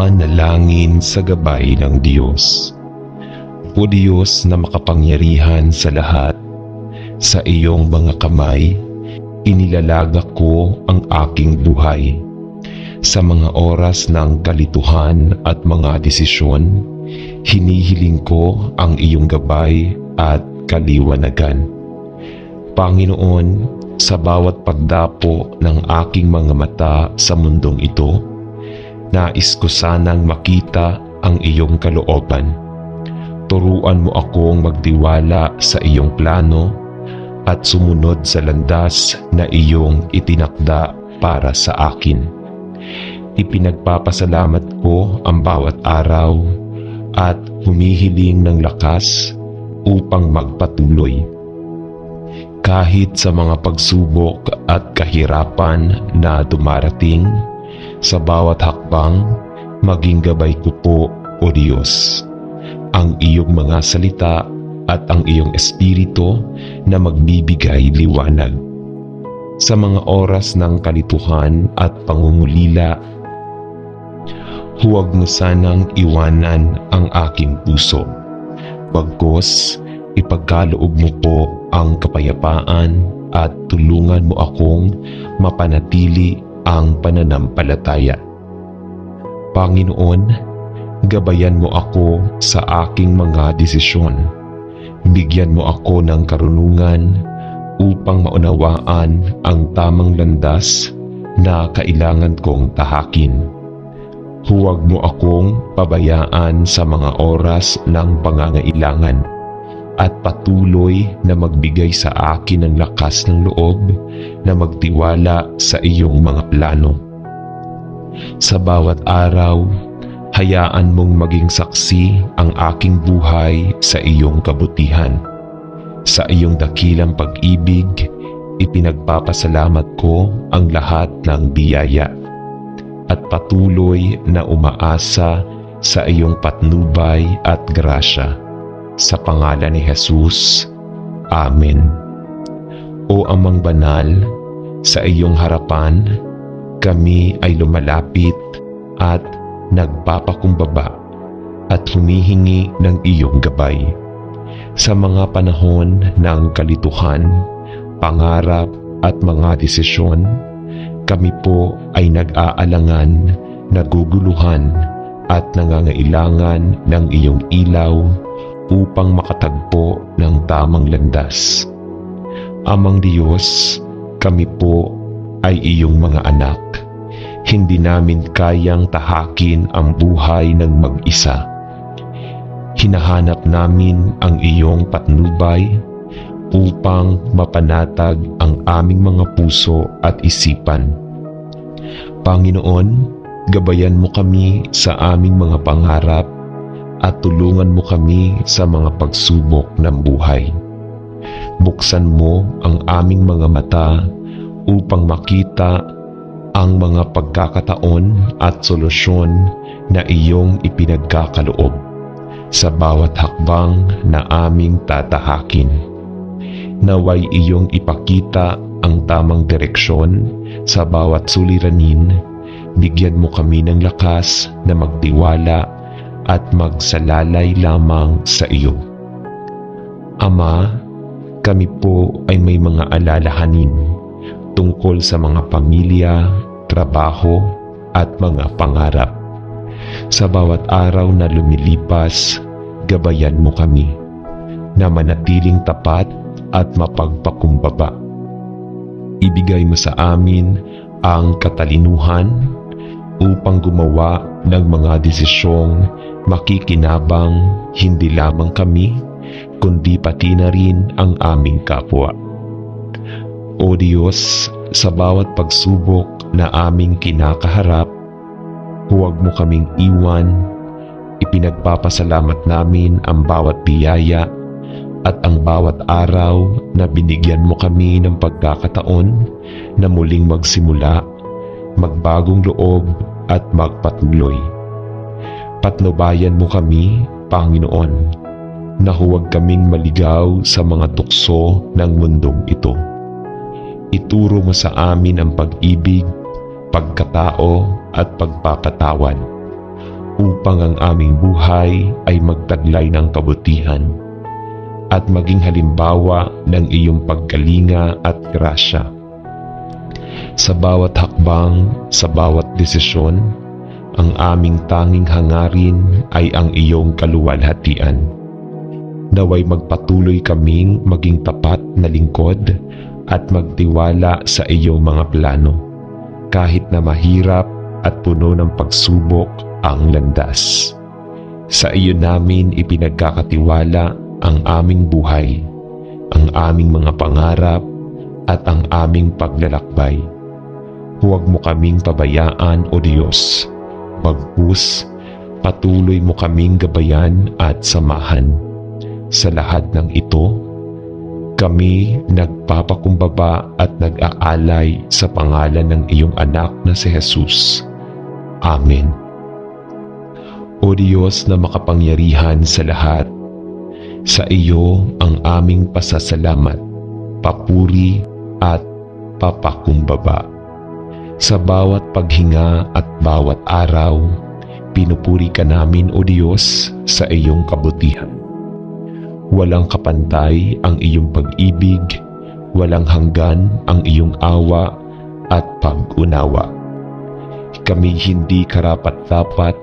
Panalangin sa gabay ng Diyos. O Diyos na makapangyarihan sa lahat, sa iyong mga kamay, inilalagak ko ang aking buhay. Sa mga oras ng kalituhan at mga desisyon, hinihiling ko ang iyong gabay at kaliwanagan. Panginoon, sa bawat pagdapo ng aking mga mata sa mundong ito, nais ko sanang makita ang iyong kalooban. Turuan mo akong magtiwala sa iyong plano at sumunod sa landas na iyong itinakda para sa akin. Ipinagpapasalamat ko ang bawat araw at humihiling ng lakas upang magpatuloy. Kahit sa mga pagsubok at kahirapan na dumarating, sa bawat hakbang, maging gabay ko po, O Diyos, ang iyong mga salita at ang iyong espiritu na magbibigay liwanag. Sa mga oras ng kalituhan at pangungulila, huwag mo sanang iwanan ang aking puso. Bagkus, ipagkaloob mo po ang kapayapaan at tulungan mo akong mapanatili ang pananampalataya. Panginoon, gabayan mo ako sa aking mga desisyon. Bigyan mo ako ng karunungan upang maunawaan ang tamang landas na kailangan kong tahakin. Huwag mo akong pabayaan sa mga oras ng pangangailangan at patuloy na magbigay sa akin ng lakas ng loob na magtiwala sa iyong mga plano. Sa bawat araw, hayaan mong maging saksi ang aking buhay sa iyong kabutihan. Sa iyong dakilang pag-ibig, ipinagpapasalamat ko ang lahat ng biyaya at patuloy na umaasa sa iyong patnubay at grasya. Sa pangalan ni Jesus, Amen. O Amang Banal, sa iyong harapan, kami ay lumalapit at nagpapakumbaba at humihingi ng iyong gabay. Sa mga panahon ng kalituhan, pangarap at mga desisyon, kami po ay nag-aalangan, naguguluhan at nangangailangan ng iyong ilaw upang makatagpo ng tamang landas. Amang Diyos, kami po ay iyong mga anak. Hindi namin kayang tahakin ang buhay ng mag-isa. Hinahanap namin ang iyong patnubay upang mapanatag ang aming mga puso at isipan. Panginoon, gabayan mo kami sa aming mga pangarap at tulungan mo kami sa mga pagsubok ng buhay. Buksan mo ang aming mga mata upang makita ang mga pagkakataon at solusyon na iyong ipinagkakaloob sa bawat hakbang na aming tatahakin. Naway iyong ipakita ang tamang direksyon sa bawat suliranin. Bigyan mo kami ng lakas na magtiwala at magsalalay lamang sa iyo. Ama, kami po ay may mga alalahanin tungkol sa mga pamilya, trabaho at mga pangarap. Sa bawat araw na lumilipas, gabayan mo kami na manatiling tapat at mapagpakumbaba. Ibigay mo sa amin ang katalinuhan upang gumawa ng mga desisyong makikinabang hindi lamang kami, kundi pati na rin ang aming kapwa. O Diyos, sa bawat pagsubok na aming kinakaharap, huwag mo kaming iwan. Ipinagpapasalamat namin ang bawat biyaya at ang bawat araw na binigyan mo kami ng pagkakataon na muling magsimula, magbagong loob at magpatuloy. Patnubayan mo kami, Panginoon, na huwag kaming maligaw sa mga tukso ng mundong ito. Ituro mo sa amin ang pag-ibig, pagkatao at pagpapatawad. upang ang aming buhay ay magtaglay ng kabutihan at maging halimbawa ng iyong pagkalinga at grasya. Sa bawat hakbang, sa bawat desisyon, ang aming tanging hangarin ay ang iyong kaluwalhatian. Naway magpatuloy kaming maging tapat na lingkod at magtiwala sa iyong mga plano, kahit na mahirap at puno ng pagsubok ang landas. Sa iyo namin ipinagkakatiwala ang aming buhay, ang aming mga pangarap at ang aming paglalakbay. Huwag mo kaming pabayaan, O Diyos. Bagkus, patuloy mo kaming gabayan at samahan. Sa lahat ng ito, kami nagpapakumbaba at nag-aalay sa pangalan ng iyong anak na si Jesus. Amen. O Diyos na makapangyarihan sa lahat, sa iyo ang aming pasasalamat, papuri at papakumbaba. Sa bawat paghinga at bawat araw, pinupuri ka namin, O Diyos, sa iyong kabutihan. Walang kapantay ang iyong pag-ibig, walang hanggan ang iyong awa at pag-unawa. Kami hindi karapat-dapat,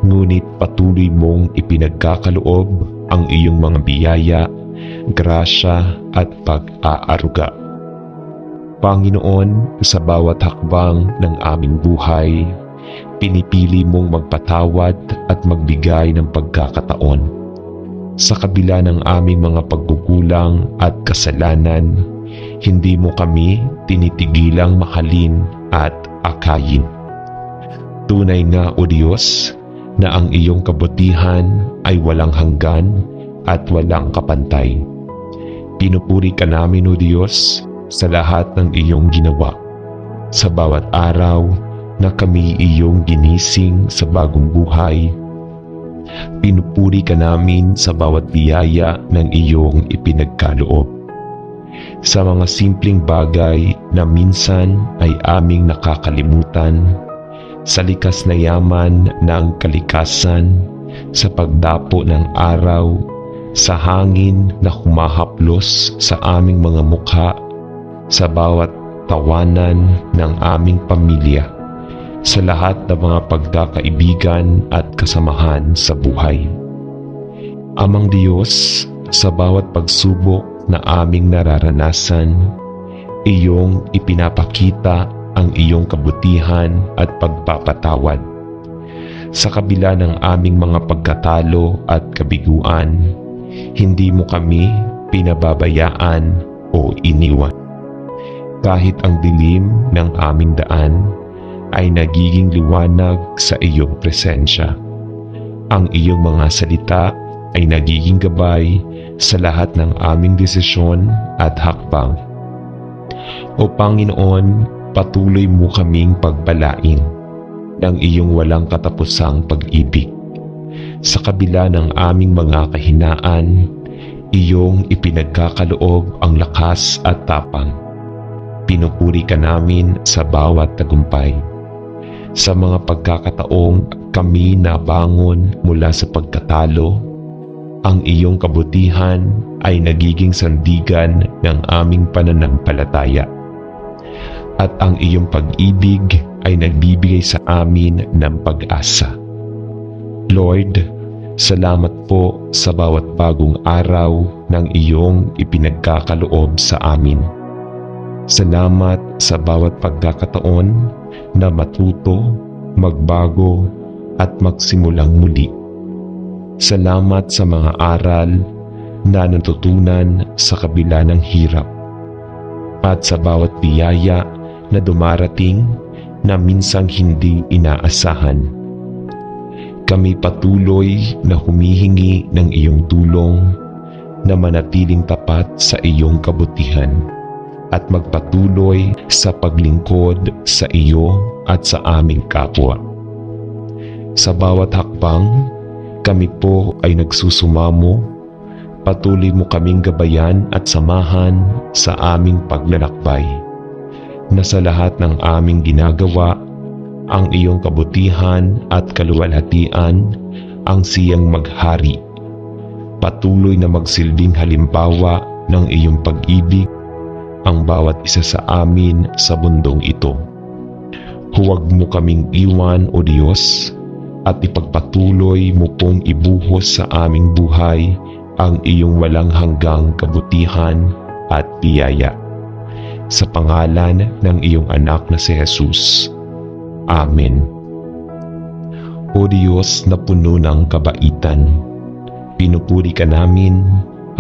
ngunit patuloy mong ipinagkakaloob ang iyong mga biyaya, grasya at pag-aaruga. Panginoon, sa bawat hakbang ng aming buhay, pinipili mong magpatawad at magbigay ng pagkakataon. Sa kabila ng aming mga pagkukulang at kasalanan, hindi mo kami tinitigilang mahalin at akayin. Tunay nga, O Diyos, na ang iyong kabutihan ay walang hanggan at walang kapantay. Pinupuri ka namin, O Diyos, sa lahat ng iyong ginawa. Sa bawat araw na kami iyong ginising sa bagong buhay, pinupuri ka namin sa bawat biyaya ng iyong ipinagkaloob. Sa mga simpleng bagay na minsan ay aming nakakalimutan, sa likas na yaman ng kalikasan, sa pagdapo ng araw, sa hangin na humahaplos sa aming mga mukha, sa bawat tawanan ng aming pamilya, sa lahat ng mga pagkakaibigan at kasamahan sa buhay. Amang Diyos, sa bawat pagsubok na aming nararanasan, iyong ipinapakita ang iyong kabutihan at pagpapatawad. Sa kabila ng aming mga pagkatalo at kabiguan, hindi mo kami pinababayaan o iniwan. Kahit ang dilim ng aming daan ay nagiging liwanag sa iyong presensya. Ang iyong mga salita ay nagiging gabay sa lahat ng aming desisyon at hakbang. O Panginoon, patuloy mo kaming pagpalain ng iyong walang katapusang pag-ibig. Sa kabila ng aming mga kahinaan, iyong ipinagkakaloob ang lakas at tapang. Pinupuri ka namin sa bawat tagumpay. Sa mga pagkakataong kami nabangon mula sa pagkatalo, ang iyong kabutihan ay nagiging sandigan ng aming pananampalataya. At ang iyong pag-ibig ay nagbibigay sa amin ng pag-asa. Lord, salamat po sa bawat bagong araw ng iyong ipinagkakaloob sa amin. Salamat sa bawat pagkakataon na matuto, magbago at magsimulang muli. Salamat sa mga aral na natutunan sa kabila ng hirap at sa bawat biyaya na dumarating na minsang hindi inaasahan. Kami patuloy na humihingi ng iyong tulong na manatiling tapat sa iyong kabutihan at magpatuloy sa paglingkod sa iyo at sa aming kapwa. Sa bawat hakbang, kami po ay nagsusumamo. Patuloy mo kaming gabayan at samahan sa aming paglalakbay, na sa lahat ng aming ginagawa ang iyong kabutihan at kaluwalhatian ang siyang maghari. Patuloy na magsilbing halimbawa ng iyong pag-ibig ang bawat isa sa amin sa mundong ito. Huwag mo kaming iwan, O Diyos, at ipagpatuloy mo pong ibuhos sa aming buhay ang iyong walang hanggang kabutihan at biyaya. Sa pangalan ng iyong anak na si Jesus. Amen. O Diyos na puno ng kabaitan, pinupuri ka namin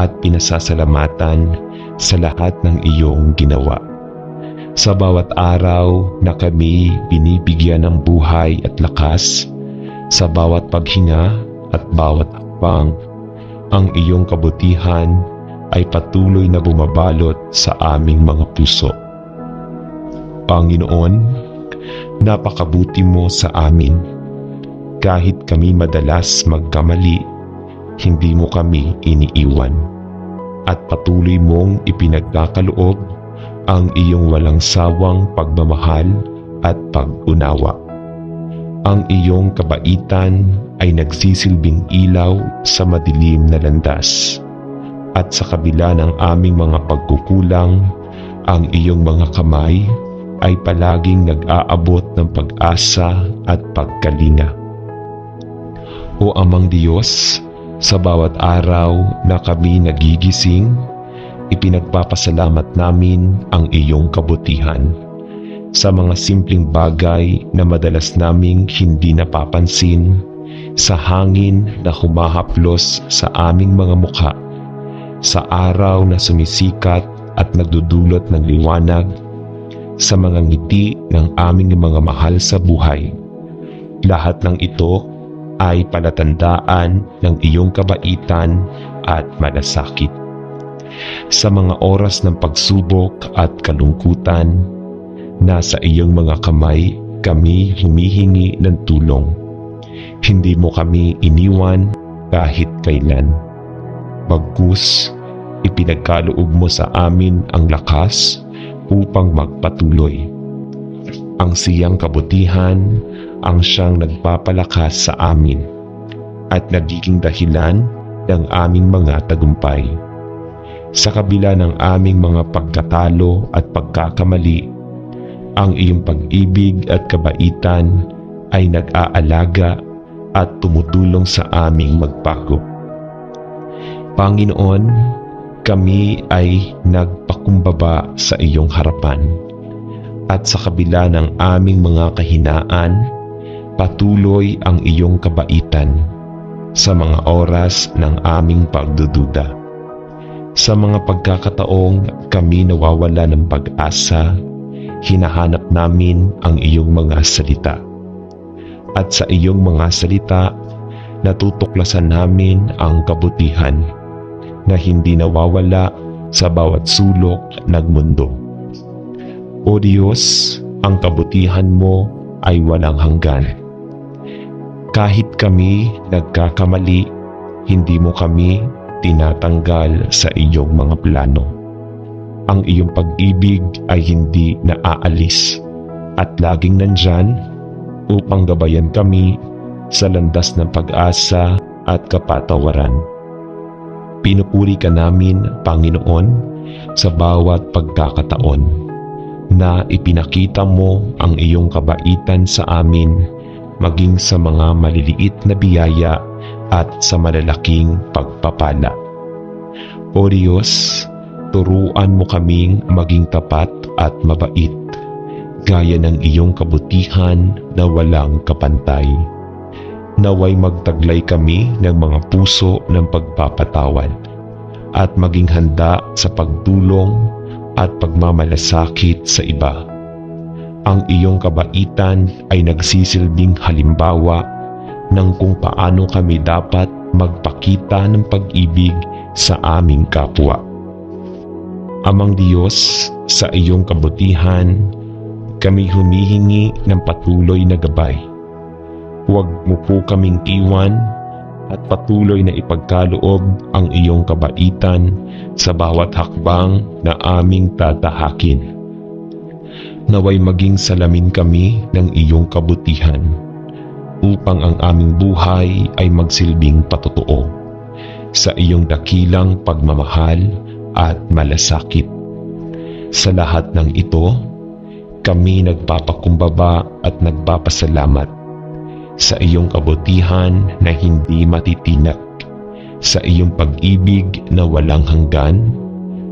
at pinasasalamatan sa lahat ng iyong ginawa. Sa bawat araw na kami binibigyan ng buhay at lakas, sa bawat paghinga at bawat hakbang, ang iyong kabutihan ay patuloy na bumabalot sa aming mga puso. Panginoon, napakabuti mo sa amin. Kahit kami madalas magkamali, hindi mo kami iniiwan. At patuloy mong ipinagkakaloob ang iyong walang sawang pagmamahal at pag-unawa. Ang iyong kabaitan ay nagsisilbing ilaw sa madilim na landas. At sa kabila ng aming mga pagkukulang, ang iyong mga kamay ay palaging nag-aabot ng pag-asa at pagkalinga. O Amang Diyos, sa bawat araw na kami nagigising, ipinagpapasalamat namin ang iyong kabutihan. Sa mga simpleng bagay na madalas naming hindi napapansin, sa hangin na humahaplos sa aming mga mukha, sa araw na sumisikat at nagdudulot ng liwanag, sa mga ngiti ng aming mga mahal sa buhay. Lahat ng ito ay palatandaan ng iyong kabaitan at malasakit. Sa mga oras ng pagsubok at kalungkutan, nasa iyong mga kamay kami humihingi ng tulong. Hindi mo kami iniwan kahit kailan. Bagkus, ipinagkaloob mo sa amin ang lakas upang magpatuloy. Ang siyang kabutihan ang siyang nagpapalakas sa amin at nagiging dahilan ng aming mga tagumpay. Sa kabila ng aming mga pagkatalo at pagkakamali, ang iyong pag-ibig at kabaitan ay nag-aalaga at tumutulong sa aming magbago. Panginoon, kami ay nagpakumbaba sa iyong harapan at sa kabila ng aming mga kahinaan, patuloy ang iyong kabaitan sa mga oras ng aming pagdududa. Sa mga pagkakataong kami nawawala ng pag-asa, hinahanap namin ang iyong mga salita. At sa iyong mga salita, natutuklasan namin ang kabutihan na hindi nawawala sa bawat sulok ng mundo. O Diyos, ang kabutihan mo ay walang hanggan. Kahit kami nagkakamali, hindi mo kami tinatanggal sa iyong mga plano. Ang iyong pag-ibig ay hindi naaalis at laging nandyan upang gabayan kami sa landas ng pag-asa at kapatawaran. Pinupuri ka namin, Panginoon, sa bawat pagkakataon na ipinakita mo ang iyong kabaitan sa amin, maging sa mga maliliit na biyaya at sa malalaking pagpapala. O Diyos, turuan mo kaming maging tapat at mabait, gaya ng iyong kabutihan na walang kapantay. Naway magtaglay kami ng mga puso ng pagpapatawad at maging handa sa pagtulong at pagmamalasakit sa iba. Ang iyong kabaitan ay nagsisilbing halimbawa ng kung paano kami dapat magpakita ng pag-ibig sa aming kapwa. Amang Diyos, sa iyong kabutihan, kami humihingi ng patuloy na gabay. Huwag mo po kaming iwan at patuloy na ipagkaloob ang iyong kabaitan sa bawat hakbang na aming tatahakin. Naway maging salamin kami ng iyong kabutihan, upang ang aming buhay ay magsilbing patotoo sa iyong dakilang pagmamahal at malasakit. Sa lahat ng ito, kami nagpapakumbaba at nagpapasalamat sa iyong kabutihan na hindi matitinag, sa iyong pag-ibig na walang hanggan,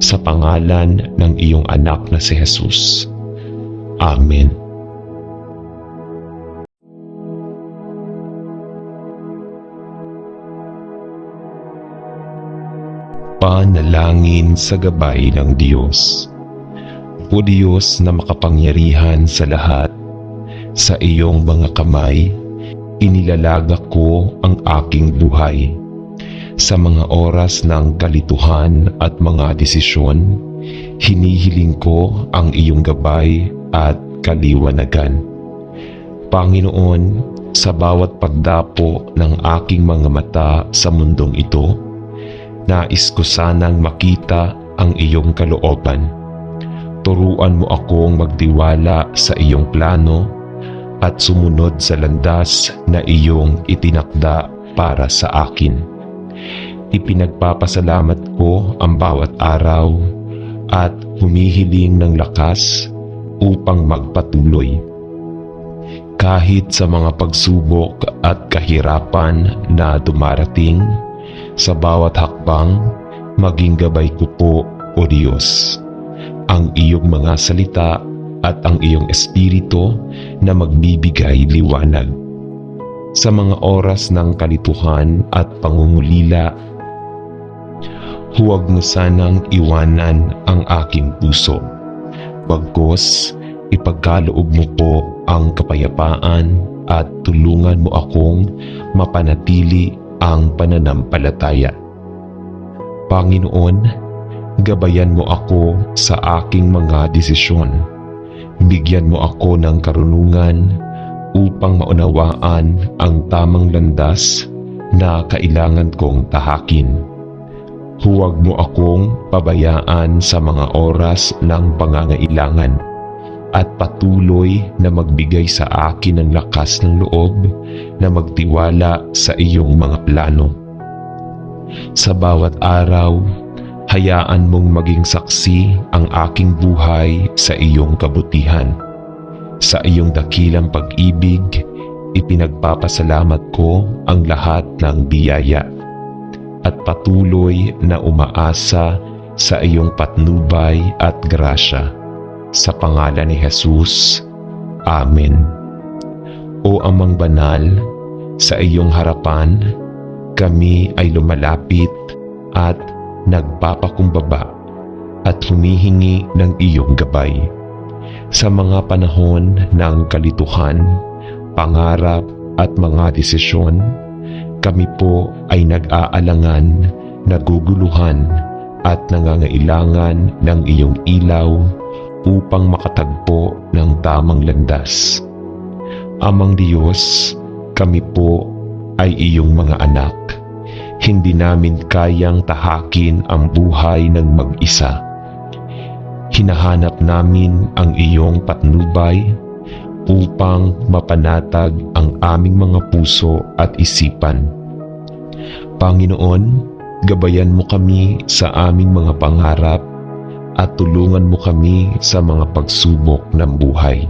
sa pangalan ng iyong anak na si Jesus. Amen. Panalangin sa gabay ng Diyos. O Diyos na makapangyarihan sa lahat, sa iyong mga kamay, inilalagak ko ang aking buhay. Sa mga oras ng kalituhan at mga desisyon, hinihiling ko ang iyong gabay at kaliwanagan. Panginoon, sa bawat pagdapo ng aking mga mata sa mundong ito, nais ko sanang makita ang iyong kalooban. Turuan mo akong magtiwala sa iyong plano at sumunod sa landas na iyong itinakda para sa akin. Ipinagpapasalamat ko ang bawat araw at humihiling ng lakas upang magpatuloy. Kahit sa mga pagsubok at kahirapan na dumarating, sa bawat hakbang, maging gabay ko po, O Diyos, ang iyong mga salita at ang iyong espiritu na magbibigay liwanag. Sa mga oras ng kalituhan at pangungulila, huwag mo sanang iwanan ang aking puso. Bagkus, ipagkaloob mo po ang kapayapaan at tulungan mo akong mapanatili ang pananampalataya. Panginoon, gabayan mo ako sa aking mga desisyon. Bigyan mo ako ng karunungan upang maunawaan ang tamang landas na kailangan kong tahakin. Huwag mo akong pabayaan sa mga oras ng pangangailangan at patuloy na magbigay sa akin ng lakas ng loob na magtiwala sa iyong mga plano. Sa bawat araw, hayaan mong maging saksi ang aking buhay sa iyong kabutihan. Sa iyong dakilang pag-ibig, ipinagpapasalamat ko ang lahat ng biyaya at patuloy na umaasa sa iyong patnubay at grasya. Sa pangalan ni Jesus. Amen. O Amang Banal, sa iyong harapan, kami ay lumalapit at nagpapakumbaba at humihingi ng iyong gabay. Sa mga panahon ng kalituhan, pangarap at mga desisyon, kami po ay nag-aalangan, naguguluhan at nangangailangan ng iyong ilaw upang makatagpo ng tamang landas. Amang Diyos, kami po ay iyong mga anak. Hindi namin kayang tahakin ang buhay ng mag-isa. Hinahanap namin ang iyong patnubay upang mapanatag ang aming mga puso at isipan. Panginoon, gabayan mo kami sa aming mga pangarap at tulungan mo kami sa mga pagsubok ng buhay.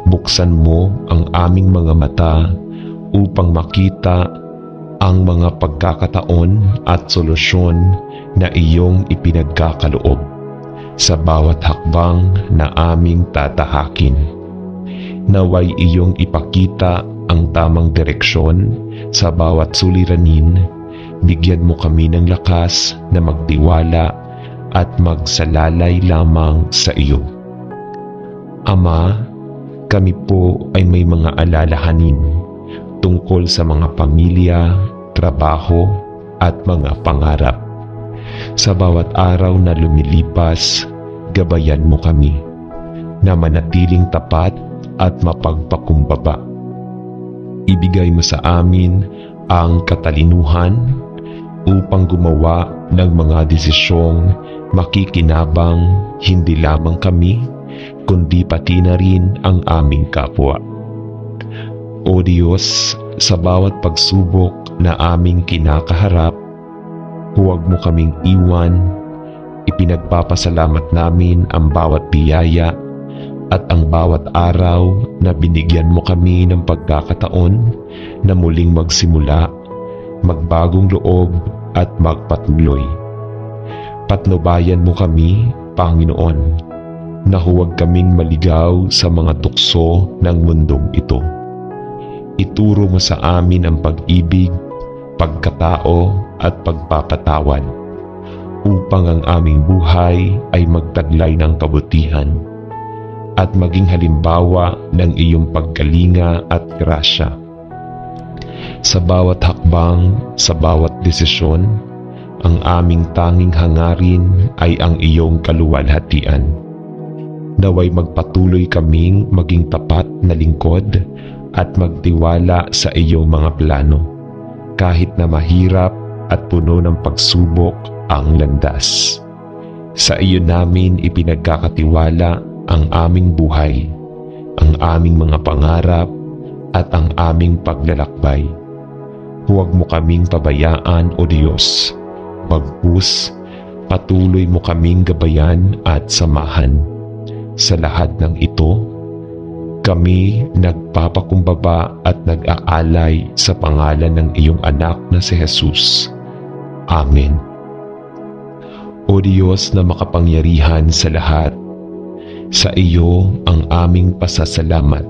Buksan mo ang aming mga mata upang makita ang mga pagkakataon at solusyon na iyong ipinagkakaloob sa bawat hakbang na aming tatahakin. Naway iyong ipakita ang tamang direksyon sa bawat suliranin. Bigyan mo kami ng lakas na magtiwala at magsalalay lamang sa iyo. Ama, kami po ay may mga alalahanin tungkol sa mga pamilya, trabaho at mga pangarap. Sa bawat araw na lumilipas, gabayan mo kami na manatiling tapat at mapagpakumbaba. Ibigay mo sa amin ang katalinuhan upang gumawa ng mga desisyong makikinabang hindi lamang kami, kundi pati na rin ang aming kapwa. O Diyos, sa bawat pagsubok na aming kinakaharap, huwag mo kaming iwan. Ipinagpapasalamat namin ang bawat biyaya at ang bawat araw na binigyan mo kami ng pagkakataon na muling magsimula, magbagong loob at magpatuloy. Patnubayan mo kami, Panginoon, na huwag kaming maligaw sa mga tukso ng mundong ito. Ituro mo sa amin ang pag-ibig, pagkatao at pagpapatawad, upang ang aming buhay ay magtaglay ng kabutihan at maging halimbawa ng iyong pagkalinga at grasya. Sa bawat hakbang, sa bawat desisyon, ang aming tanging hangarin ay ang iyong kaluwalhatian. Naway magpatuloy kaming maging tapat na lingkod at magtiwala sa iyong mga plano, kahit na mahirap at puno ng pagsubok ang landas. Sa iyo namin ipinagkakatiwala ang aming buhay, ang aming mga pangarap at ang aming paglalakbay. Huwag mo kaming pabayaan, O Diyos. Bagkus, patuloy mo kaming gabayan at samahan. Sa lahat ng ito, kami nagpapakumbaba at nag-aalay sa pangalan ng iyong anak na si Jesus. Amen. O Diyos na makapangyarihan sa lahat, sa iyo ang aming pasasalamat,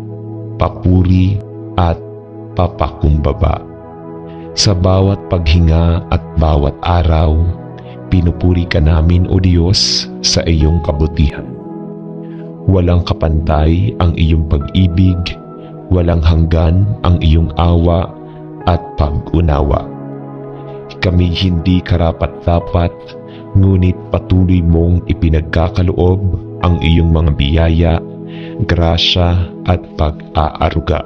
papuri at papakumbaba. Sa bawat paghinga at bawat araw, pinupuri ka namin, O Diyos, sa iyong kabutihan. Walang kapantay ang iyong pag-ibig, walang hanggan ang iyong awa at pag-unawa. Kami hindi karapat-dapat, ngunit patuloy mong ipinagkakaloob ang iyong mga biyaya, grasya at pag-aaruga.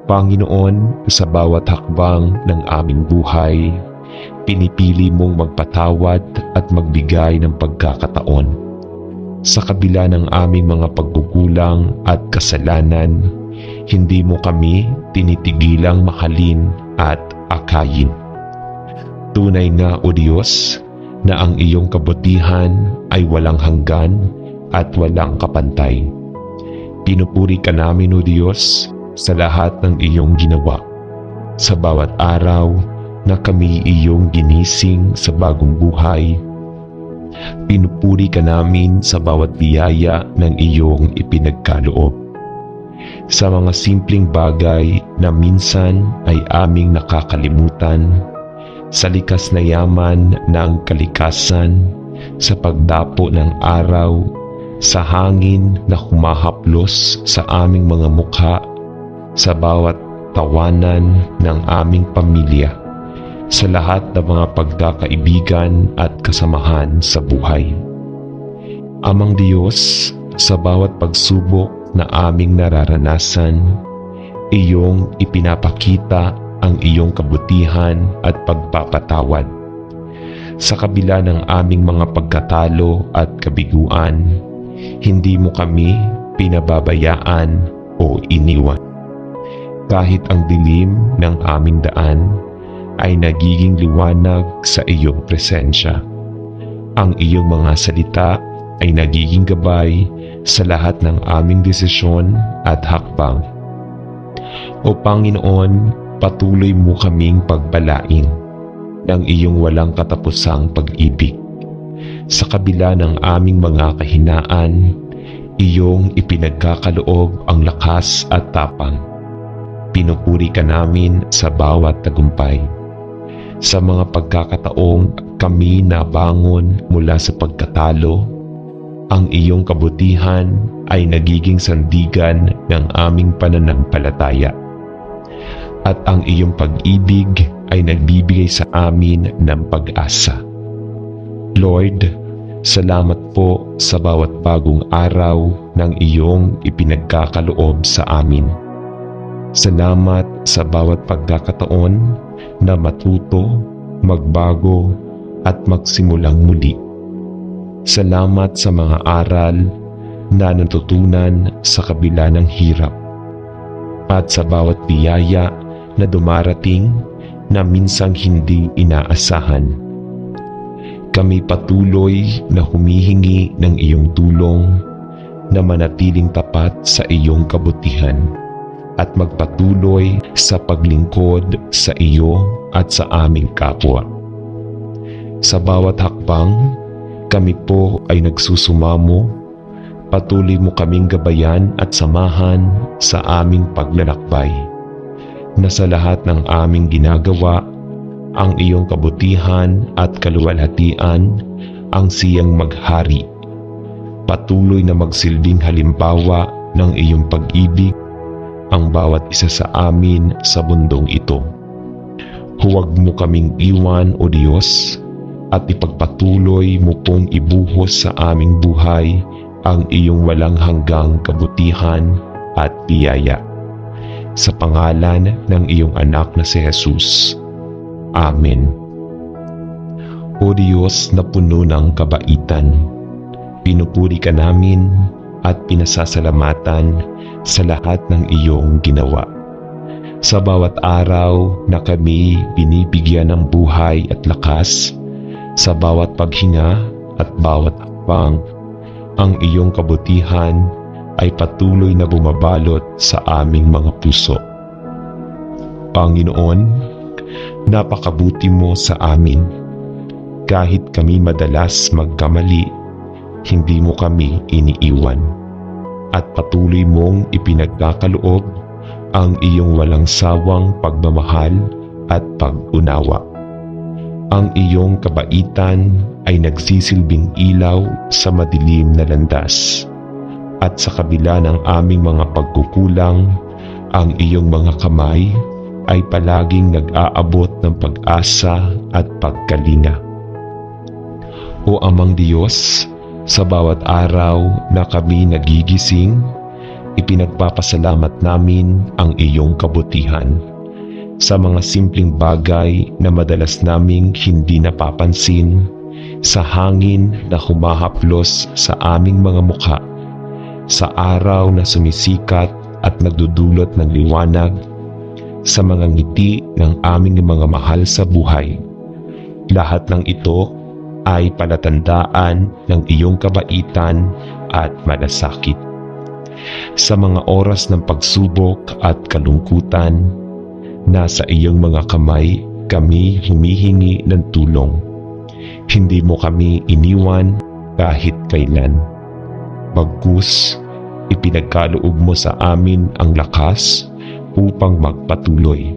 Panginoon, sa bawat hakbang ng aming buhay, pinipili mong magpatawad at magbigay ng pagkakataon. Sa kabila ng aming mga pagkukulang at kasalanan, hindi mo kami tinitigilang mahalin at akayin. Tunay nga, O Diyos, na ang iyong kabutihan ay walang hanggan at walang kapantay. Pinupuri ka namin, O Diyos, sa lahat ng iyong ginawa. Sa bawat araw na kami iyong ginising sa bagong buhay, pinupuri ka namin sa bawat biyaya ng iyong ipinagkaloob. Sa mga simpleng bagay na minsan ay aming nakakalimutan, sa likas na yaman ng kalikasan, sa pagdapo ng araw, sa hangin na humahaplos sa aming mga mukha, sa bawat tawanan ng aming pamilya, sa lahat ng mga pagkakaibigan at kasamahan sa buhay. Amang Diyos, sa bawat pagsubok na aming nararanasan, iyong ipinapakita ang iyong kabutihan at pagpapatawad. Sa kabila ng aming mga pagkatalo at kabiguan, hindi mo kami pinababayaan o iniwan. Kahit ang dilim ng aming daan ay nagiging liwanag sa iyong presensya. Ang iyong mga salita ay nagiging gabay sa lahat ng aming desisyon at hakbang. O Panginoon, patuloy mo kaming pagbalain ng iyong walang katapusang pag-ibig. Sa kabila ng aming mga kahinaan, iyong ipinagkakaloob ang lakas at tapang. Pinupuri ka namin sa bawat tagumpay. Sa mga pagkakataong kami nabangon mula sa pagkatalo, ang iyong kabutihan ay nagiging sandigan ng aming pananampalataya. At ang iyong pag-ibig ay nagbibigay sa amin ng pag-asa. Lord, salamat po sa bawat bagong araw ng iyong ipinagkakaloob sa amin. Salamat sa bawat pagkakataon na matuto, magbago at magsimulang muli. Salamat sa mga aral na natutunan sa kabila ng hirap at sa bawat biyaya na dumarating na minsang hindi inaasahan. Kami patuloy na humihingi ng iyong tulong na manatiling tapat sa iyong kabutihan at magpatuloy sa paglingkod sa iyo at sa aming kapwa. Sa bawat hakbang, kami po ay nagsusumamo. Patuloy mo kaming gabayan at samahan sa aming paglalakbay, na sa lahat ng aming ginagawa, ang iyong kabutihan at kaluwalhatian ang siyang maghari. Patuloy na magsilbing halimbawa ng iyong pag-ibig ang bawat isa sa amin sa mundong ito. Huwag mo kaming iwan, O Diyos, at ipagpatuloy mo pong ibuhos sa aming buhay ang iyong walang hanggang kabutihan at biyaya. Sa pangalan ng iyong anak na si Jesus. Amen. O Diyos na puno ng kabaitan, pinupuri ka namin at pinasasalamatan sa lahat ng iyong ginawa. Sa bawat araw na kami binibigyan ng buhay at lakas, sa bawat paghinga at bawat hakbang, ang iyong kabutihan ay patuloy na bumabalot sa aming mga puso. Panginoon, napakabuti mo sa amin. Kahit kami madalas magkamali, hindi mo kami iniiwan. At patuloy mong ipinagkakaloob ang iyong walang sawang pagmamahal at pag-unawa. Ang iyong kabaitan ay nagsisilbing ilaw sa madilim na landas. At sa kabila ng aming mga pagkukulang, ang iyong mga kamay ay palaging nag-aabot ng pag-asa at pagkalinga. O Amang Diyos, sa bawat araw na kami nagigising, ipinagpapasalamat namin ang iyong kabutihan. Sa mga simpleng bagay na madalas naming hindi napapansin, sa hangin na humahaplos sa aming mga mukha, sa araw na sumisikat at nagdudulot ng liwanag, sa mga ngiti ng aming mga mahal sa buhay. Lahat ng ito ay palatandaan ng iyong kabaitan at malasakit. Sa mga oras ng pagsubok at kalungkutan, nasa iyong mga kamay kami humihingi ng tulong. Hindi mo kami iniwan kahit kailan. Bagkus, ipinagkaloob mo sa amin ang lakas upang magpatuloy.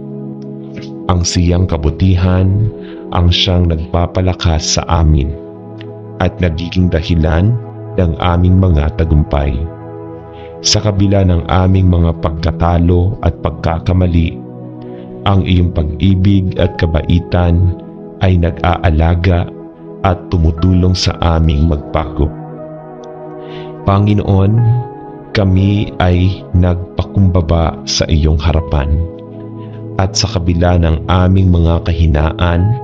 Ang siyang kabutihan ang siyang nagpapalakas sa amin at nagiging dahilan ng aming mga tagumpay. Sa kabila ng aming mga pagkatalo at pagkakamali, ang iyong pag-ibig at kabaitan ay nag-aalaga at tumutulong sa aming magbago. Panginoon, kami ay nagpakumbaba sa iyong harapan at sa kabila ng aming mga kahinaan,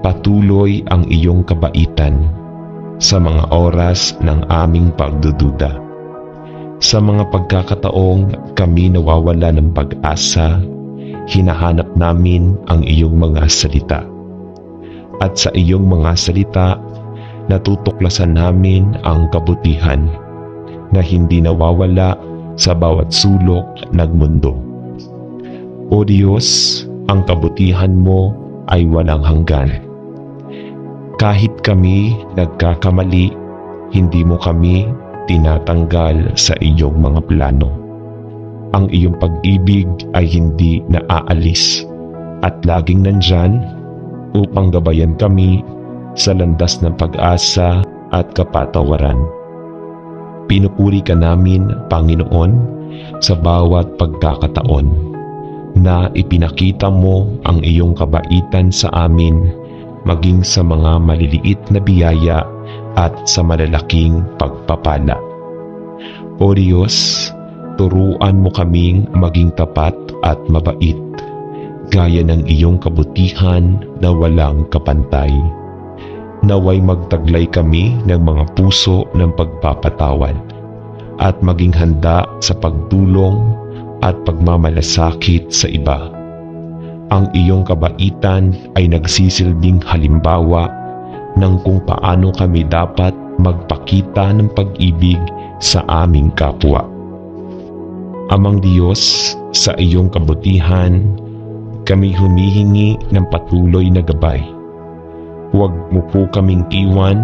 patuloy ang iyong kabaitan sa mga oras ng aming pagdududa. Sa mga pagkakataong kami nawawala ng pag-asa, hinahanap namin ang iyong mga salita. At sa iyong mga salita, natutuklasan namin ang kabutihan na hindi nawawala sa bawat sulok ng mundo. O Diyos, ang kabutihan mo ay walang hanggan. Kahit kami nagkakamali, hindi mo kami tinatanggal sa iyong mga plano. Ang iyong pag-ibig ay hindi naaalis at laging nandyan upang gabayan kami sa landas ng pag-asa at kapatawaran. Pinupuri ka namin, Panginoon, sa bawat pagkakataon na ipinakita mo ang iyong kabaitan sa amin, maging sa mga maliliit na biyaya at sa malalaking pagpapala. O Diyos, turuan mo kaming maging tapat at mabait, gaya ng iyong kabutihan na walang kapantay. Naway magtaglay kami ng mga puso ng pagpapatawad at maging handa sa pagtulong at pagmamalasakit sa iba. Ang iyong kabaitan ay nagsisilbing halimbawa ng kung paano kami dapat magpakita ng pag-ibig sa aming kapwa. Amang Diyos, sa iyong kabutihan, kami humihingi ng patuloy na gabay. Huwag mo po kaming iwan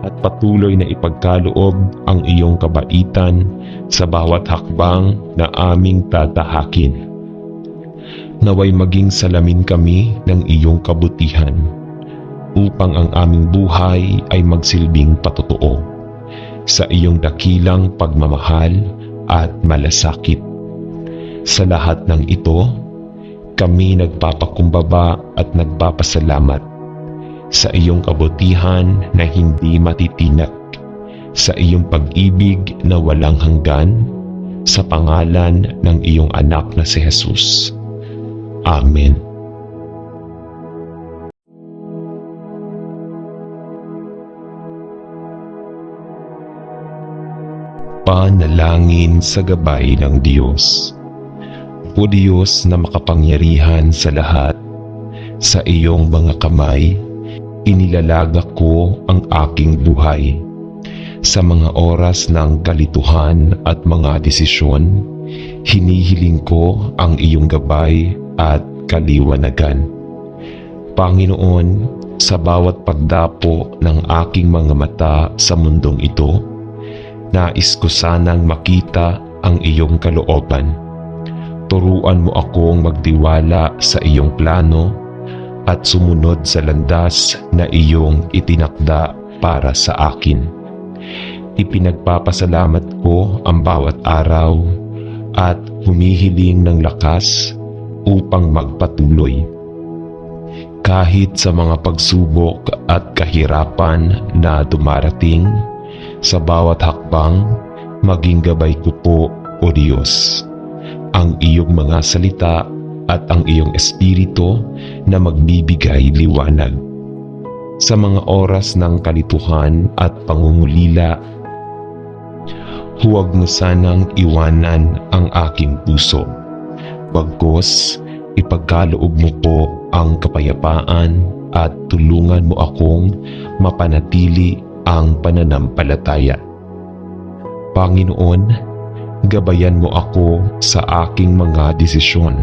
at patuloy na ipagkaloob ang iyong kabaitan sa bawat hakbang na aming tatahakin. Naway maging salamin kami ng iyong kabutihan upang ang aming buhay ay magsilbing patotoo sa iyong dakilang pagmamahal at malasakit. Sa lahat ng ito, kami nagpapakumbaba at nagpapasalamat sa iyong kabutihan na hindi matitinak, sa iyong pag-ibig na walang hanggan, sa pangalan ng iyong anak na si Jesus. Amen. Panalangin sa gabay ng Diyos. O Diyos na makapangyarihan sa lahat, sa iyong mga kamay, inilalagak ko ang aking buhay. Sa mga oras ng kalituhan at mga desisyon, hinihiling ko ang iyong gabay at kaliwanagan. Panginoon, sa bawat pagdapo ng aking mga mata sa mundong ito, nais ko sanang makita ang iyong kalooban. Turuan mo akong magtiwala sa iyong plano at sumunod sa landas na iyong itinakda para sa akin. Ipinagpapasalamat ko ang bawat araw at humihiling ng lakas upang magpatuloy. Kahit sa mga pagsubok at kahirapan na dumarating, sa bawat hakbang, maging gabay ko po, O Diyos, ang iyong mga salita at ang iyong espiritu na magbibigay liwanag. Sa mga oras ng kalituhan at pangungulila, huwag mo sanang iwanan ang aking puso. Bagkus, ipagkaloob mo po ang kapayapaan at tulungan mo akong mapanatili ang pananampalataya. Panginoon, gabayan mo ako sa aking mga desisyon.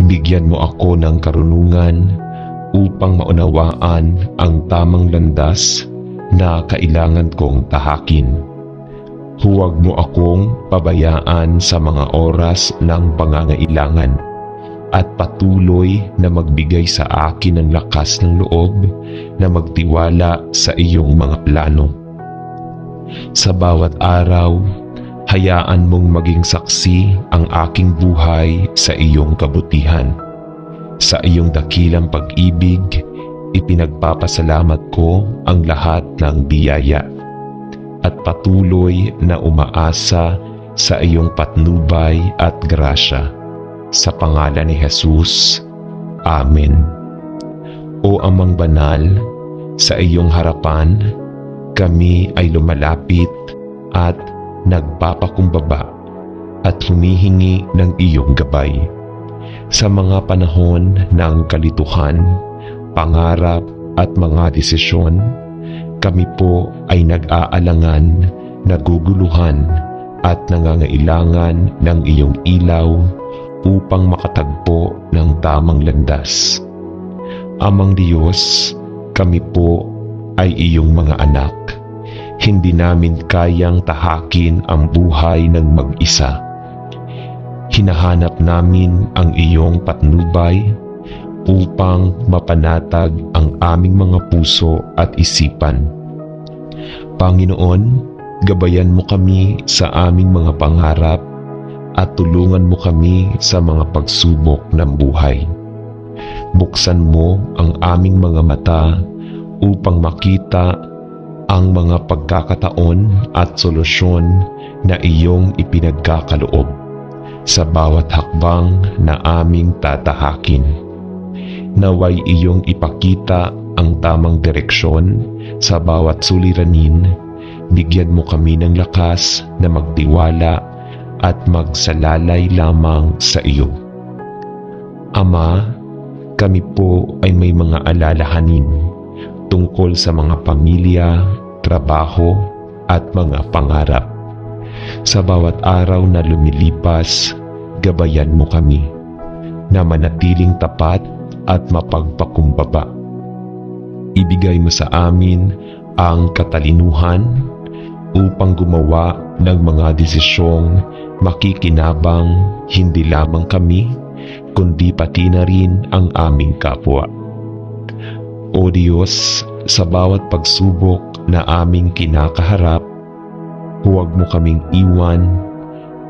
Bigyan mo ako ng karunungan upang maunawaan ang tamang landas na kailangan kong tahakin. Huwag mo akong pabayaan sa mga oras ng pangangailangan at patuloy na magbigay sa akin ng lakas ng loob na magtiwala sa iyong mga plano. Sa bawat araw, hayaan mong maging saksi ang aking buhay sa iyong kabutihan. Sa iyong dakilang pag-ibig, ipinagpapasalamat ko ang lahat ng biyaya at patuloy na umaasa sa iyong patnubay at grasya. Sa pangalan ni Jesus. Amen. O Amang Banal, sa iyong harapan, kami ay lumalapit at nagpapakumbaba at humihingi ng iyong gabay. Sa mga panahon ng kalituhan, pangarap at mga desisyon, kami po ay nag-aalangan, naguguluhan at nangangailangan ng iyong ilaw upang makatagpo ng tamang landas. Amang Diyos, kami po ay iyong mga anak. Hindi namin kayang tahakin ang buhay ng mag-isa. Hinahanap namin ang iyong patnubay upang mapanatag ang aming mga puso at isipan. Panginoon, gabayan mo kami sa aming mga pangarap at tulungan mo kami sa mga pagsubok ng buhay. Buksan mo ang aming mga mata upang makita ang mga pagkakataon at solusyon na iyong ipinagkakaloob sa bawat hakbang na aming tatahakin. Naway iyong ipakita ang tamang direksyon sa bawat suliranin bigyan mo kami ng lakas na magtiwala at magsalalay lamang sa iyo. Ama, kami po ay may mga alalahanin tungkol sa mga pamilya, trabaho at mga pangarap. Sa bawat araw na lumilipas, gabayan mo kami na manatiling tapat at mapagpakumbaba. Ibigay mo sa amin ang katalinuhan upang gumawa ng mga desisyong makikinabang hindi lamang kami, kundi pati na rin ang aming kapwa. O Diyos, sa bawat pagsubok na aming kinakaharap, huwag mo kaming iwan.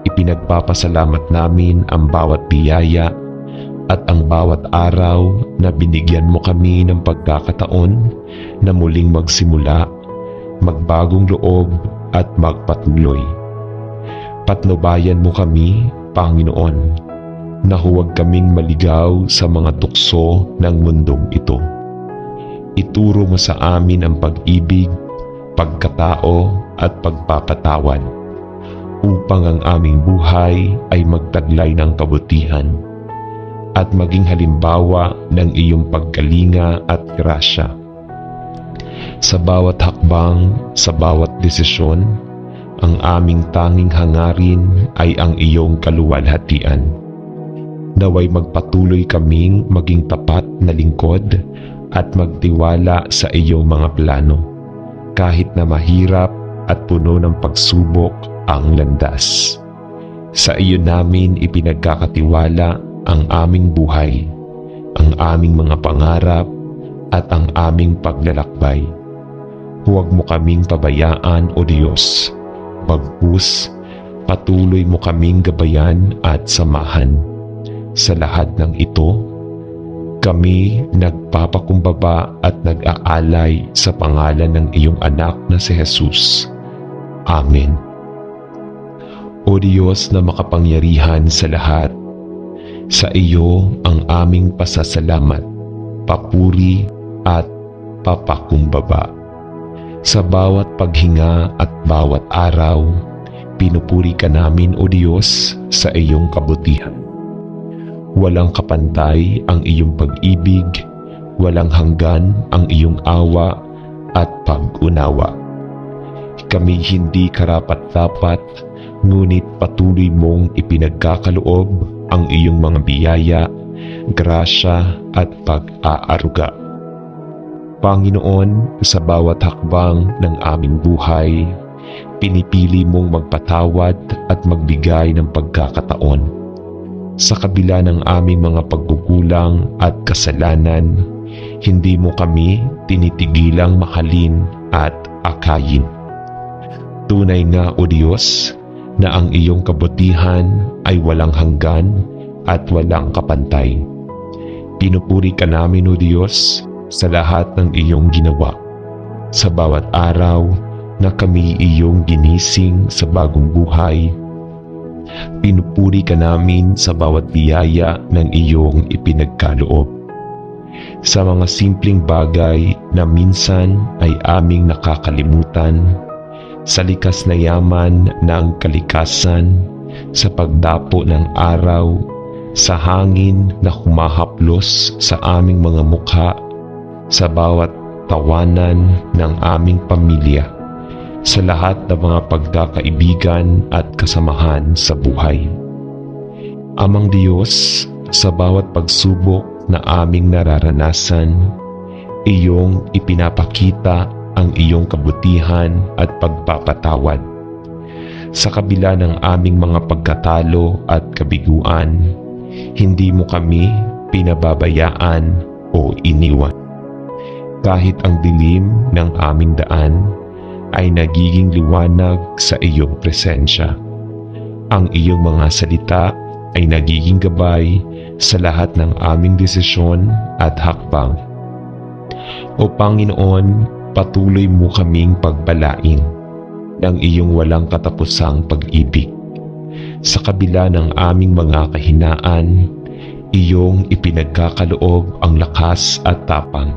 Ipinagpapasalamat namin ang bawat biyaya at ang bawat araw na binigyan mo kami ng pagkakataon na muling magsimula, magbagong loob at magpatuloy. Patnubayan mo kami, Panginoon, na huwag kaming maligaw sa mga tukso ng mundong ito. Ituro mo sa amin ang pag-ibig, pagkatao at pagpapatawad upang ang aming buhay ay magtaglay ng kabutihan at maging halimbawa ng iyong pagkalinga at grasya. Sa bawat hakbang, sa bawat desisyon, ang aming tanging hangarin ay ang iyong kaluwalhatian. Naway magpatuloy kaming maging tapat na lingkod at magtiwala sa iyong mga plano, kahit na mahirap at puno ng pagsubok ang landas. Sa iyo namin ipinagkakatiwala ang aming buhay, ang aming mga pangarap at ang aming paglalakbay. Huwag mo kaming pabayaan, O Diyos. Bagkus, patuloy mo kaming gabayan at samahan. Sa lahat ng ito, kami nagpapakumbaba at nag-aalay sa pangalan ng iyong anak na si Jesus. Amen. O Diyos na makapangyarihan sa lahat, sa iyo ang aming pasasalamat, papuri at papakumbaba. Sa bawat paghinga at bawat araw, pinupuri ka namin, O Diyos, sa iyong kabutihan. Walang kapantay ang iyong pag-ibig, walang hanggan ang iyong awa at pag-unawa. Kami hindi karapat-dapat, ngunit patuloy mong ipinagkakaloob ang iyong mga biyaya, grasya at pag-aaruga. Panginoon, sa bawat hakbang ng aming buhay, pinipili mong magpatawad at magbigay ng pagkakataon. Sa kabila ng aming mga pagkukulang at kasalanan, hindi mo kami tinitigilang mahalin at akayin. Tunay nga, O Diyos, na ang iyong kabutihan ay walang hanggan at walang kapantay. Pinupuri ka namin, O Diyos, sa lahat ng iyong ginawa. Sa bawat araw na kami iyong ginising sa bagong buhay, pinupuri ka namin sa bawat biyaya ng iyong ipinagkaloob. Sa mga simpleng bagay na minsan ay aming nakakalimutan, sa likas na yaman ng kalikasan, sa pagdapo ng araw, sa hangin na humahaplos sa aming mga mukha, sa bawat tawanan ng aming pamilya, sa lahat ng mga pagkakaibigan at kasamahan sa buhay. Amang Diyos, sa bawat pagsubok na aming nararanasan, iyong ipinapakita ang iyong kabutihan at pagpapatawad. Sa kabila ng aming mga pagkatalo at kabiguan, hindi mo kami pinababayaan o iniwan. Kahit ang dilim ng aming daan ay nagiging liwanag sa iyong presensya. Ang iyong mga salita ay nagiging gabay sa lahat ng aming desisyon at hakbang. O Panginoon, patuloy mo kaming pagbalain ng iyong walang katapusang pag-ibig. Sa kabila ng aming mga kahinaan, iyong ipinagkakaloob ang lakas at tapang.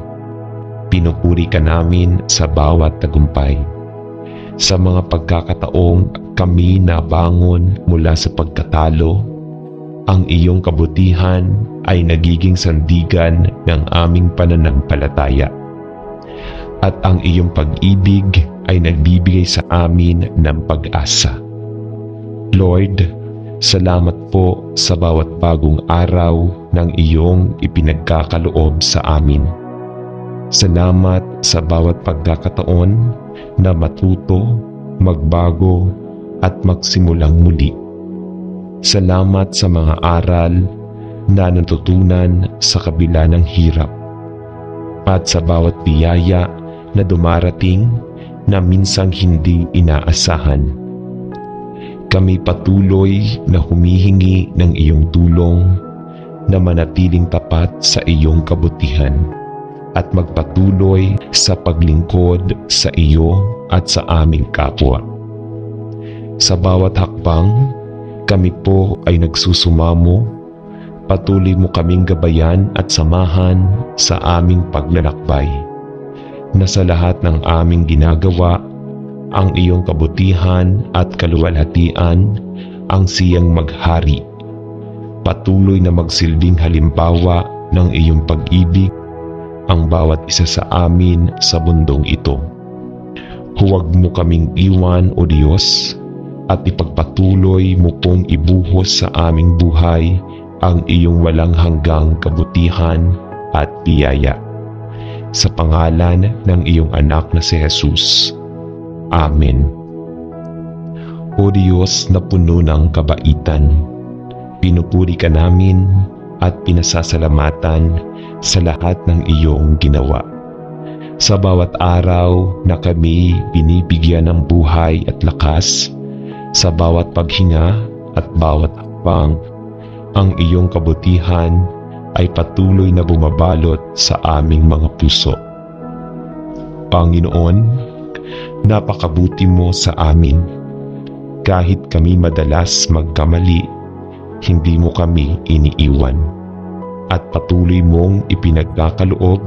Pinupuri ka namin sa bawat tagumpay. Sa mga pagkakataong kami nabangon mula sa pagkatalo, ang iyong kabutihan ay nagiging sandigan ng aming pananampalataya. At ang iyong pag-ibig ay nagbibigay sa amin ng pag-asa. Lord, salamat po sa bawat bagong araw ng iyong ipinagkakaloob sa amin. Salamat sa bawat pagkakataon na matuto, magbago at magsimulang muli. Salamat sa mga aral na natutunan sa kabila ng hirap at sa bawat biyaya na dumarating na minsang hindi inaasahan. Kami patuloy na humihingi ng iyong tulong na manatiling tapat sa iyong kabutihan at magpatuloy sa paglingkod sa iyo at sa aming kapwa. Sa bawat hakbang, kami po ay nagsusumamo. Patuloy mo kaming gabayan at samahan sa aming paglalakbay, na sa lahat ng aming ginagawa, ang iyong kabutihan at kaluwalhatian ang siyang maghari. Patuloy na magsilbing halimbawa ng iyong pag-ibig ang bawat isa sa amin sa mundong ito. Huwag mo kaming iwan, O Diyos, at ipagpatuloy mo pong ibuhos sa aming buhay ang iyong walang hanggang kabutihan at biyaya. Sa pangalan ng iyong anak na si Jesus. Amen. O Diyos na puno ng kabaitan, pinupuri ka namin at pinasasalamatan sa lahat ng iyong ginawa. Sa bawat araw na kami binibigyan ng buhay at lakas, sa bawat paghinga at bawat hakbang, ang iyong kabutihan ay patuloy na bumabalot sa aming mga puso. Panginoon, napakabuti mo sa amin. Kahit kami madalas magkamali, hindi mo kami iniiwan. At patuloy mong ipinagkakaloob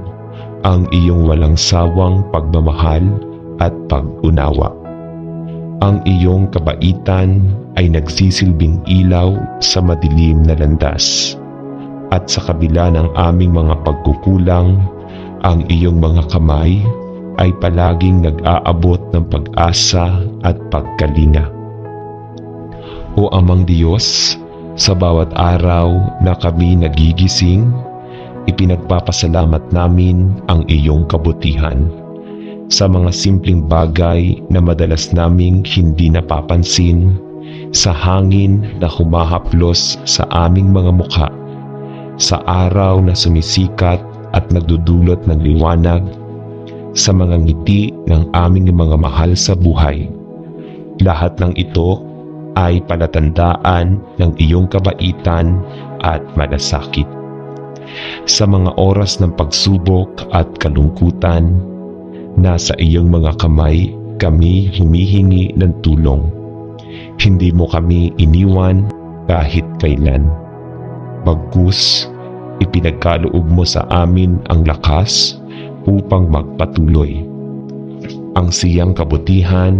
ang iyong walang sawang pagmamahal at pag-unawa. Ang iyong kabaitan ay nagsisilbing ilaw sa madilim na landas. At sa kabila ng aming mga pagkukulang, ang iyong mga kamay ay palaging nag-aabot ng pag-asa at pagkalinga. O Amang Diyos, sa bawat araw na kami nagigising, ipinagpapasalamat namin ang iyong kabutihan. Sa mga simpleng bagay na madalas naming hindi napapansin, sa hangin na humahaplos sa aming mga mukha, sa araw na sumisikat at nagdudulot ng liwanag, sa mga ngiti ng aming mga mahal sa buhay. Lahat ng ito ay palatandaan ng iyong kabaitan at malasakit. Sa mga oras ng pagsubok at kalungkutan, nasa iyong mga kamay kami humihingi ng tulong. Hindi mo kami iniwan kahit kailan. Bagkus, ipinagkaloob mo sa amin ang lakas upang magpatuloy. Ang siyang kabutihan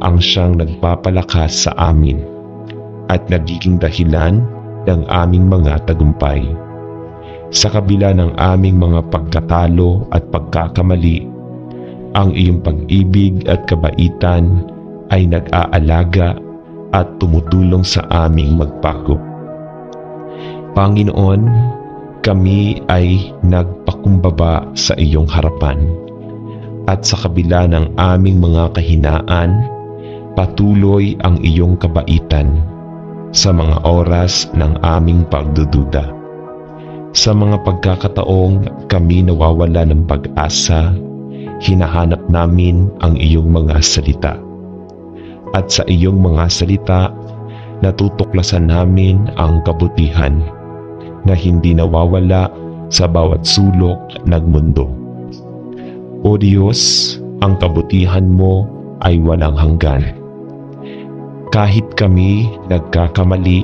ang siyang nagpapalakas sa amin at nagiging dahilan ng aming mga tagumpay. Sa kabila ng aming mga pagkatalo at pagkakamali, ang iyong pag-ibig at kabaitan ay nag-aalaga at tumutulong sa aming magbago. Panginoon, kami ay nagpakumbaba sa iyong harapan at sa kabila ng aming mga kahinaan, patuloy ang iyong kabaitan sa mga oras ng aming pagdududa. Sa mga pagkakataong kami nawawala ng pag-asa, hinahanap namin ang iyong mga salita. At sa iyong mga salita, natutuklasan namin ang kabutihan na hindi nawawala sa bawat sulok ng mundo. O Diyos, ang kabutihan mo ay walang hanggan. Kahit kami nagkakamali,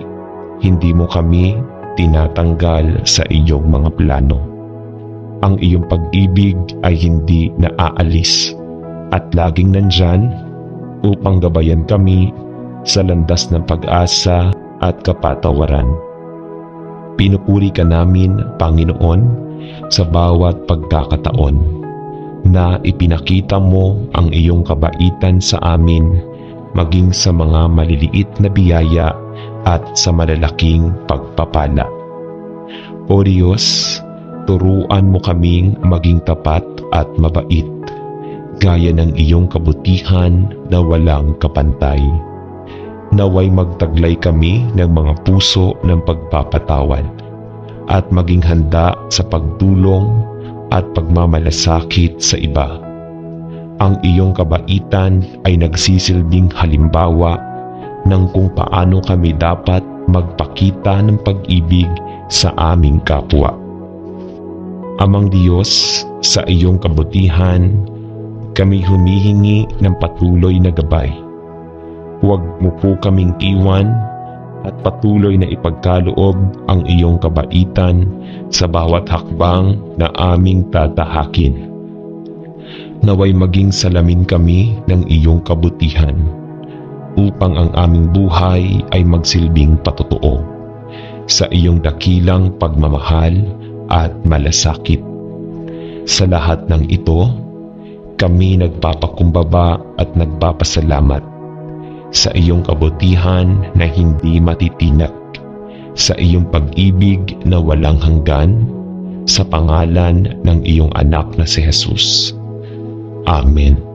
hindi mo kami tinatanggal sa iyong mga plano. Ang iyong pag-ibig ay hindi naaalis at laging nandyan upang gabayan kami sa landas ng pag-asa at kapatawaran. Pinupuri ka namin, Panginoon, sa bawat pagkakataon na ipinakita mo ang iyong kabaitan sa amin, maging sa mga maliliit na biyaya at sa malalaking pagpapala. O Diyos, turuan mo kaming maging tapat at mabait, gaya ng iyong kabutihan na walang kapantay. Naway magtaglay kami ng mga puso ng pagpapatawad at maging handa sa pagtulong at pagmamalasakit sa iba. Ang iyong kabaitan ay nagsisilbing halimbawa ng kung paano kami dapat magpakita ng pag-ibig sa aming kapwa. Amang Diyos, sa iyong kabutihan, kami humihingi ng patuloy na gabay. Huwag mo po kaming iwan at patuloy na ipagkaloob ang iyong kabaitan sa bawat hakbang na aming tatahakin. Naway maging salamin kami ng iyong kabutihan upang ang aming buhay ay magsilbing patotoo sa iyong dakilang pagmamahal at malasakit. Sa lahat ng ito, kami nagpapakumbaba at nagpapasalamat sa iyong kabutihan na hindi matitinak, sa iyong pag-ibig na walang hanggan, sa pangalan ng iyong anak na si Jesus. Amen.